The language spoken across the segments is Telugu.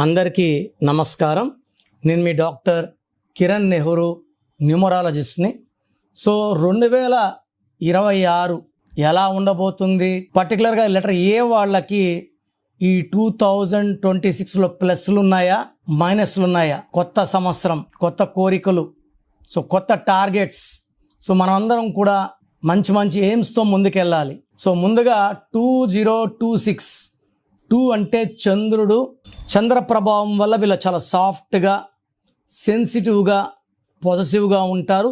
అందరికీ నమస్కారం. నేను మీ డాక్టర్ కిరణ్ నెహ్రూ, న్యూమరాలజిస్ట్ని. సో 2026 ఎలా ఉండబోతుంది, పర్టికులర్గా లెటర్ ఏ వాళ్ళకి ఈ 2026లో ప్లస్లు ఉన్నాయా మైనస్లు ఉన్నాయా, కొత్త సంవత్సరం, కొత్త కోరికలు, సో కొత్త టార్గెట్స్. సో మనమందరం కూడా మంచి మంచి ఎయిమ్స్తో ముందుకెళ్ళాలి. సో ముందుగా 2026 2 అంటే చంద్రుడు. చంద్ర ప్రభావం వల్ల వీళ్ళు చాలా సాఫ్ట్గా, సెన్సిటివ్గా, పాజిటివ్గా ఉంటారు.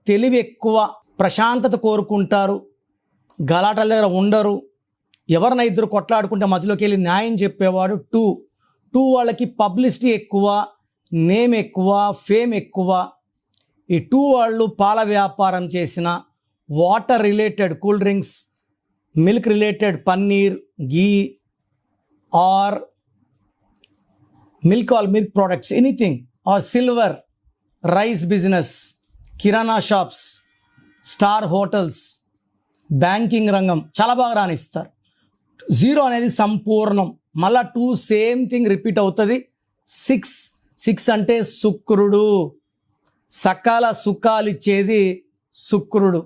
తెలివి ఎక్కువ, ప్రశాంతత కోరుకుంటారు, గలాటల దగ్గర ఉండరు. ఎవరిన ఇద్దరు కొట్లాడుకుంటే మధ్యలోకి వెళ్ళి న్యాయం చెప్పేవాడు. 2 వాళ్ళకి పబ్లిసిటీ ఎక్కువ, నేమ్ ఎక్కువ, ఫేమ్ ఎక్కువ. ఈ 2 వాళ్ళు పాల వ్యాపారం చేసిన, water related cool drinks, milk related paneer, ghee or milk products, anything, or silver, rice business, kirana shops, star hotels, banking రంగం చాలా బాగా రాణిస్తారు. 0 అనేది సంపూర్ణం. మళ్ళా 2 సేమ్ థింగ్ రిపీట్ అవుతుంది. 6 అంటే శుక్రుడు. సకాల సుఖాలు ఇచ్చేది శుక్రుడు.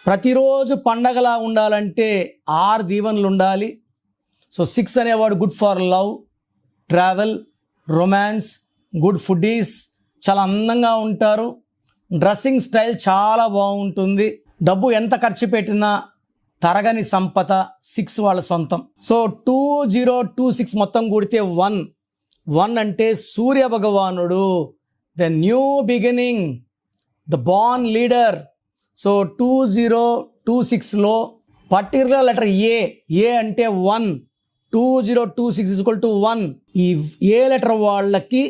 ప్రతిరోజు పండగలా ఉండాలంటే 6 దీవెనలు ఉండాలి. సో 6 అనేవాడు good for love, travel, romance, good foodies, చాలా అందంగా ఉంటారు. డ్రెస్సింగ్ స్టైల్ చాలా బాగుంటుంది. డబ్బు ఎంత ఖర్చు పెట్టినా తరగని సంపద 6 వాళ్ళ సొంతం. సో 2026 మొత్తం కూడితే 1 అంటే సూర్య భగవానుడు, the new beginning, the born leader. So 2026లో పర్టికులర్ లెటర్ ఏ అంటే 1. 2026 = 1. ఈ ఏ లెటర్ వాళ్ళకి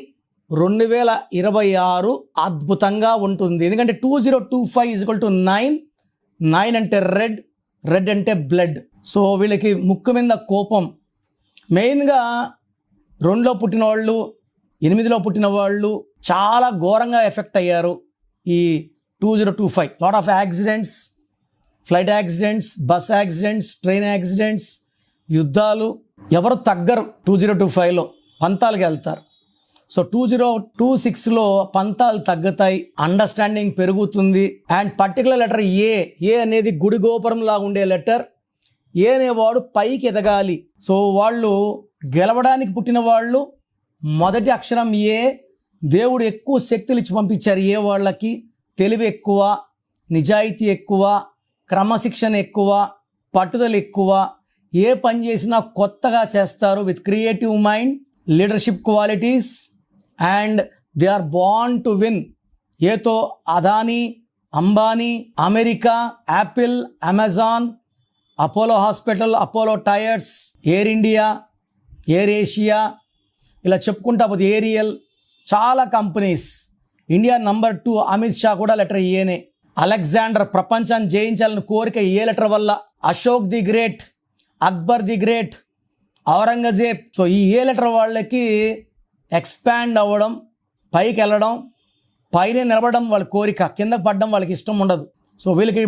2026 అద్భుతంగా ఉంటుంది. ఎందుకంటే 2025 = 9 అంటే రెడ్ అంటే బ్లడ్. సో వీళ్ళకి ముక్కు మీద కోపం. మెయిన్గా 2లో పుట్టిన వాళ్ళు, 8లో పుట్టిన వాళ్ళు చాలా ఘోరంగా ఎఫెక్ట్ అయ్యారు ఈ 2025. Lot of accidents, flight accidents, bus accidents, train accidents, యుద్ధాలు. ఎవరు తగ్గరు 2025లో, పంతాలకు వెళ్తారు. సో 2026లో పంతాలు తగ్గుతాయి, అండర్స్టాండింగ్ పెరుగుతుంది. అండ్ పర్టికులర్ లెటర్ ఏ అనేది గుడి గోపురం లాగా ఉండే లెటర్. ఏ అనేవాడు పైకి ఎదగాలి. సో వాళ్ళు గెలవడానికి పుట్టిన వాళ్ళు. మొదటి అక్షరం ఏ. దేవుడు ఎక్కువ శక్తులు ఇచ్చి పంపించారు ఏ వాళ్ళకి. తెలివి ఎక్కువ, నిజాయితీ ఎక్కువ, క్రమశిక్షణ ఎక్కువ, పట్టుదల ఎక్కువ. ఏ పని చేసినా కొత్తగా చేస్తారు with creative mind, leadership qualities, and they are born to win. ఏతో Adani, Ambani, America, Apple, Amazon, Apollo hospital, Apollo tyres, Air India, Air Asia, ఇలా చెప్పుకుంటా పోతే ఏరియల్, చాలా companies. India number 2 Amit Shah కూడా లెటర్ ఏనే. అలెగ్జాండర్ ప్రపంచాన్ని జయించాలని కోరిక ఏ లెటర్ వల్ల. Ashok the great, Akbar the great, Aurangzeb. So ఈ ఏ లెటర్ వాళ్ళకి ఎక్స్పాండ్ అవ్వడం, పైకి వెళ్ళడం, పైన నిలబడడం వాళ్ళ కోరిక, కింద పడడం వాళ్ళకి ఇష్టం ఉండదు. సో వీళ్ళకి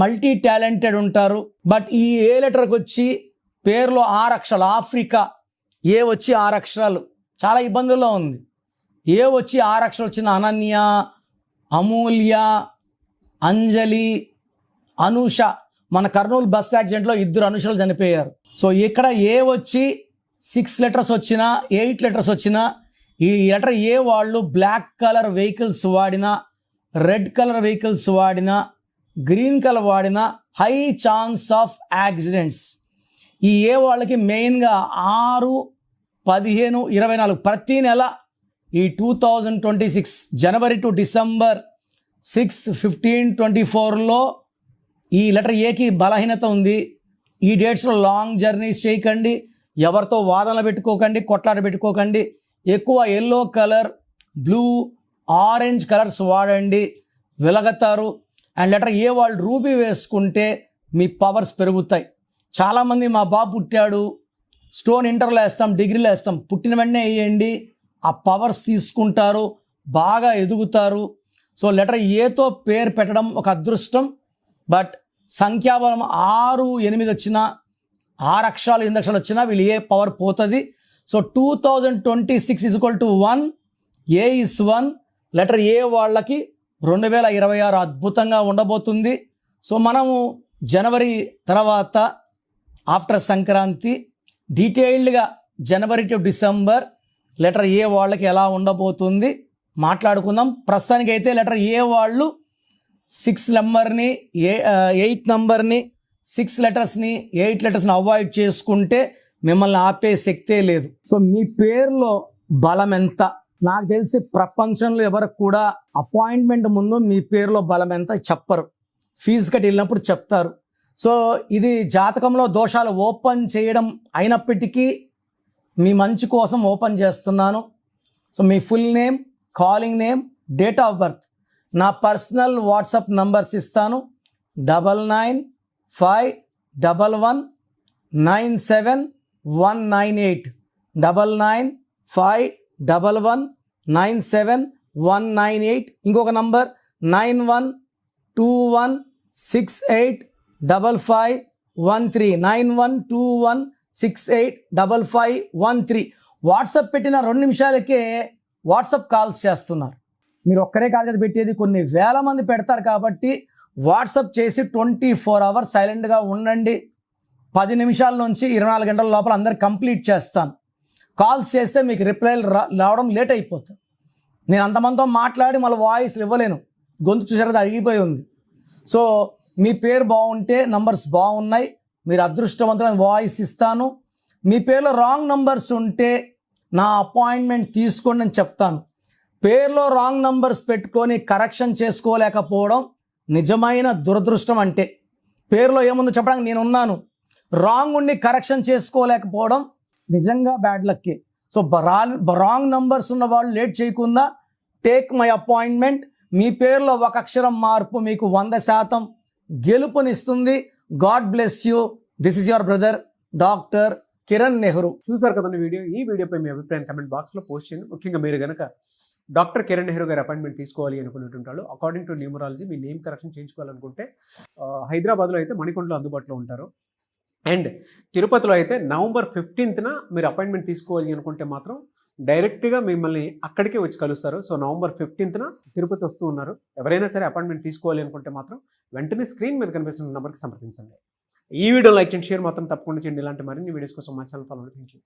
మల్టీ టాలెంటెడ్ ఉంటారు. బట్ ఈ ఏ లెటర్కి వచ్చి పేరులో 6 అక్షరాలు. ఆఫ్రికా ఏ వచ్చి 6 అక్షరాలు, చాలా ఇబ్బందుల్లో ఉంది. ఏ వచ్చి 6 అక్షరాలు వచ్చిన అనన్య, అమూల్య, అంజలి, అనూష. మన కర్నూలు బస్ యాక్సిడెంట్లో 2 అనుషలు చనిపోయారు. సో ఇక్కడ ఏ వచ్చి 6 లెటర్స్ వచ్చినా, 8 లెటర్స్ వచ్చినా, ఈ లెటర్ ఏ వాళ్ళు బ్లాక్ కలర్ వెహికల్స్ వాడినా, రెడ్ కలర్ వెహికల్స్ వాడినా, గ్రీన్ కలర్ వాడినా హై ఛాన్స్ ఆఫ్ యాక్సిడెంట్స్. ఈ ఏ వాళ్ళకి మెయిన్గా 6, 15, 24 ప్రతి నెల ఈ 2026 జనవరి టు డిసెంబర్ 6, 15, 24లో ఈ లెటర్ ఏకి బలహీనత ఉంది. ఈ డేట్స్లో లాంగ్ జర్నీస్ చేయకండి, ఎవరితో వాదనలు పెట్టుకోకండి, కొట్లాట పెట్టుకోకండి. ఎక్కువ yellow colour, blue, orange colours వాడండి, వెలగతారు. అండ్ లెటర్ ఏ వాళ్ళు రూబీ వేసుకుంటే మీ పవర్స్ పెరుగుతాయి. చాలామంది మా బాబు పుట్టాడు, స్టోన్ ఇంటర్లో వేస్తాం, డిగ్రీలో వేస్తాం, పుట్టిన వెంటనే వేయండి, ఆ పవర్స్ తీసుకుంటారు, బాగా ఎదుగుతారు. సో లెటర్ ఏతో పేరు పెట్టడం ఒక అదృష్టం. బట్ సంఖ్యాబలం 6, 8 వచ్చినా, 6 అక్షరాలు 8 అక్షరాలు వచ్చినా వీళ్ళు ఏ పవర్ పోతుంది. So 2026 equal to 1, A is 1, letter A వాళ్ళకి 2026 అద్భుతంగా ఉండబోతుంది. సో మనము జనవరి తర్వాత ఆఫ్టర్ సంక్రాంతి డీటెయిల్డ్గా జనవరి టు డిసెంబర్ లెటర్ ఏ వాళ్ళకి ఎలా ఉండబోతుంది మాట్లాడుకుందాం. ప్రస్తుతానికైతే లెటర్ ఏ వాళ్ళు 6 నెంబర్ని 8 నెంబర్ని 6 లెటర్స్ని 8 లెటర్స్ని అవాయిడ్ చేసుకుంటే మిమ్మల్ని ఆపే శక్తే లేదు. సో మీ పేరులో బలం ఎంత? నాకు తెలిసి ప్రపంచంలో ఎవరికి కూడా అపాయింట్మెంట్ ముందు మీ పేరులో బలం ఎంత చెప్పరు, ఫీజు కట్టి వెళ్ళినప్పుడు చెప్తారు. సో ఇది జాతకంలో దోషాలు ఓపెన్ చేయడం అయినప్పటికీ మీ మంచి కోసం ఓపెన్ చేస్తున్నాను. So me full name, calling name, date of birth, నా పర్సనల్ వాట్సాప్ నంబర్స్ ఇస్తాను. 9951197198 9951197198. ఇంకొక నంబర్ 9121685513 9121685513. వాట్సాప్ పెట్టిన 2 నిమిషాలకే వాట్సాప్ కాల్స్ చేస్తున్నారు. మీరు ఒక్కరే కాదు కదా పెట్టేది, కొన్ని వేల మంది పెడతారు. కాబట్టి వాట్సాప్ చేసి 24 అవర్స్ సైలెంట్గా ఉండండి. 10 నిమిషాల నుంచి 24 గంటల లోపల అందరు కంప్లీట్ చేస్తాను. కాల్స్ చేస్తే మీకు రిప్లైలు రావడం లేట్ అయిపోతుంది. నేను అంతమందితో మాట్లాడి మళ్ళీ వాయిస్ ఇవ్వలేను, గొంతు చూసారు అరిగిపోయి ఉంది. సో మీ పేరు బాగుంటే నంబర్స్ బాగున్నాయి, మీరు అదృష్టవంతమైన వాయిస్ ఇస్తాను. మీ పేరులో రాంగ్ నంబర్స్ ఉంటే నా అపాయింట్మెంట్ తీసుకోండి అని చెప్తాను. పేరులో రాంగ్ నంబర్స్ పెట్టుకొని కరెక్షన్ చేసుకోలేకపోవడం నిజమైన దురదృష్టం. అంటే పేరులో ఏముందో చెప్పడానికి నేను ఉన్నాను, రాంగ్ ఉండి కరెక్షన్ చేసుకోలేకపోవడం నిజంగా బ్యాడ్ లక్కే. సో రాంగ్ నంబర్స్ ఉన్న వాళ్ళు లేట్ చేయకుండా టేక్ మై అపాయింట్మెంట్. మీ పేరులో ఒక అక్షరం మార్పు మీకు 100% గెలుపునిస్తుంది. God bless you. This is your brother doctor Kiran Nehru. చూసారు కదండి వీడియో. ఈ వీడియోపై మీ అభిప్రాయం కమెంట్ బాక్స్లో పోస్ట్ చేయండి. ముఖ్యంగా మీరు కనుక డాక్టర్ కిరణ్ నెహ్రూ గారి అపాయింట్మెంట్ తీసుకోవాలి అనుకునేటుంటారు, అకార్డింగ్ టు న్యూమరాలజీ మీ నేమ్ కరెక్షన్ చేయించుకోవాలనుకుంటే హైదరాబాద్లో అయితే మణికొండలో అందుబాటులో ఉంటారు. అండ్ తిరుపతిలో అయితే నవంబర్ 15న మీరు అపాయింట్మెంట్ తీసుకోవాలి అనుకుంటే మాత్రం డైరెక్ట్గా మిమ్మల్ని అక్కడికే వచ్చి కలుస్తారు. సో నవంబర్ 15న తిరుపతి వస్తూ ఉన్నారు. ఎవరైనా సరే అపాయింట్మెంట్ తీసుకోవాలి అనుకుంటే మాత్రం వెంటనే స్క్రీన్ మీద కనిపిస్తున్న నెంబర్కి సంప్రదించండి. ఈ వీడియో లైక్ చేయండి, షేర్ మాత్రం తప్పకుండా చేయండి. ఇలాంటి మరిన్ని వీడియోస్ కోసం మా ఛానల్ ఫాలో అవ్వండి. Thank you.